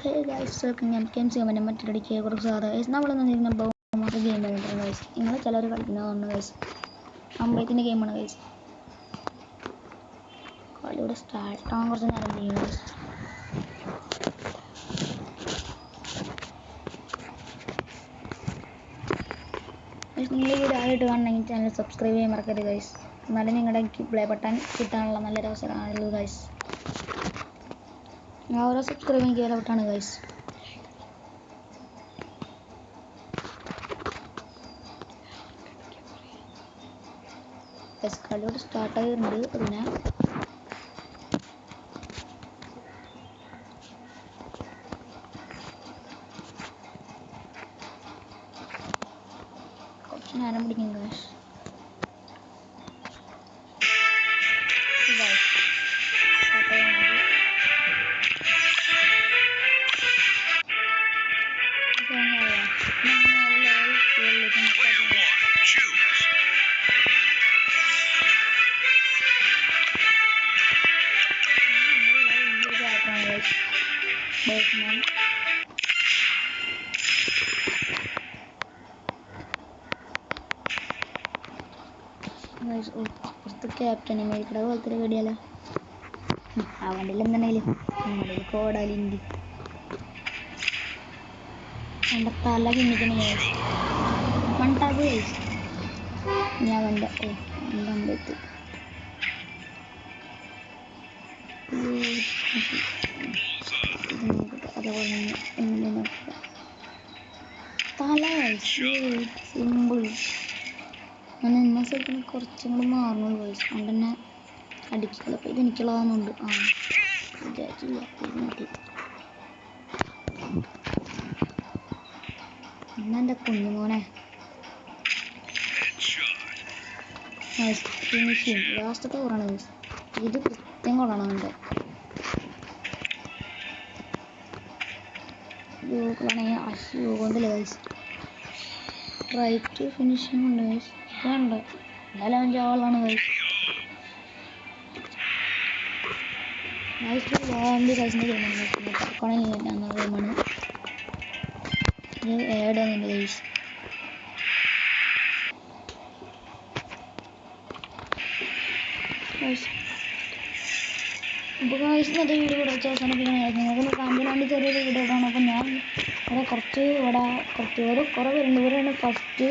Hey guys, welcome to മറ്റൊരു കുറച്ച് sir guys നമ്മളിന്ന് ചെയ്യുന്ന ബഹുമാന ഗെയിം ആയിട്ടാണ് ഗൈസ്. നിങ്ങൾ ചിലർ കളിക്കുന്നതാണ് ഗൈസ്. അമ്പലത്തിൻ്റെ ഗെയിമാണ് ഗൈസ്. കളിയുടെ സ്റ്റാർട്ട് ആവാൻ കുറച്ച് നേരം ചെയ്യും ഗൈസ്. നിങ്ങൾ ഈ വീഡിയോ കാണണമെങ്കിൽ ചാനൽ സബ്സ്ക്രൈബ് ചെയ്യാൻ മറക്കരുത് ഗൈസ്. എന്നാലും നിങ്ങളുടെ പ്ലേ ബട്ടൺ കിട്ടാനുള്ള നല്ലൊരു അവസരമാണല്ലോ ഗൈസ്. ഓരോ സബ്സ്ക്രൈബ് എനിക്ക് വിലപ്പെട്ടാണ് ഗൈസ്. കളിയോട് സ്റ്റാർട്ട് ആയിട്ടുണ്ട്. പിന്നെ കുറച്ച് നേരം പിടിക്കും ഗൈസ്. അപ്പുറത്ത് ക്യാപ്റ്റൻ അമേരിക്കയുടെ പോലത്തെ വീടിയല്ല. ആ വണ്ടിയിൽ എന്തുണ്ടെങ്കിലും വണ്ടിയിൽ കോടാലിൻ്റെ എൻ്റെ തല കിന്നിക്കണ മണ്ടാബ് കഴിച്ചു ഞാൻ എൻ്റെ അമ്പലത്ത് അതേപോലെ തന്നെ എങ്ങനെ നോക്കുക തല കഴിച്ചു സിമ്പിൾ. ഞാൻ നിന്ന സ്ഥലത്ത് നിന്ന് കുറച്ചും കൂടി മാറണുള്ളൂ കഴിച്ചു. അതുകൊണ്ട് തന്നെ അടിക്കില്ല. അപ്പോൾ ഇതെനിക്കുള്ളതാണെന്നുണ്ട്. വിചാരിച്ചില്ല ഇരുന്നിട്ട് എന്നെ കുഞ്ഞുമോനെ ഫിനിഷിങ് ലാസ്റ്റത്തെ ഓറാണ് ഗൈസ്. ഇത് കൃത്യം കൊള്ളണം എൻ്റെ യോഗാണെങ്കിൽ യോഗോന്തല്ലേ ഗൈസ്. റൈറ്റ് ഫിനിഷിങ് ഉണ്ട് ഗൈസ്. ഇതുണ്ട് എന്നാലും അവൻ്റെ ആളാണ് ഗൈസ്. ഗൈസ് വാറണ്ടി ഗൈസിൻ്റെ ഗെയിമാണ്. തർക്കമാണെങ്കിൽ ഞങ്ങളുടെ ഗെയിമാണ്. ഇത് ഏഡ് വന്നിട്ടുണ്ട് ഗൈസ്. ഇപ്പോൾ ഗൈസ് ഇന്നത്തെ വീഡിയോ ഇവിടെ വെച്ച് അവസാനിപ്പിക്കണമായിരുന്നു. നിങ്ങൾക്ക് കാണിക്കാൻ വേണ്ടി ചെറിയൊരു വീഡിയോ ഇടാണ്. അപ്പോൾ ഞാൻ ഇവിടെ കുറേ പേരുണ്ട്. ഇവരാണ് ഫസ്റ്റ്,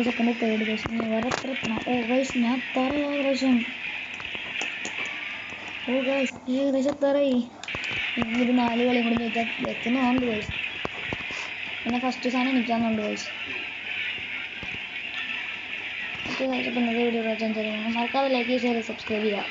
സെക്കൻഡ്, തേർഡ് ഗൈസ്. ഇവരെ എത്ര എത്തണം? ഗൈസ് ഞാൻ എത്താറായി ഏകദേശം. ഗൈസ് ഏകദേശം എത്താറായി. ഒരു 4 കളിയും കൂടി ചോദിച്ചാൽ എത്തുന്നുണ്ട് ഗൈസ്. പിന്നെ ഫസ്റ്റ് സാധനം എനിക്കാന്നുണ്ട് ഗൈസ്. ഓക്കെ ഗൈസ്, അപ്പോൾ ഇന്നത്തെ വീഡിയോ വെച്ചാൽ മറക്കാതെ ലൈക്ക് ചെയ്യുക, സബ്സ്ക്രൈബ് ചെയ്യുക.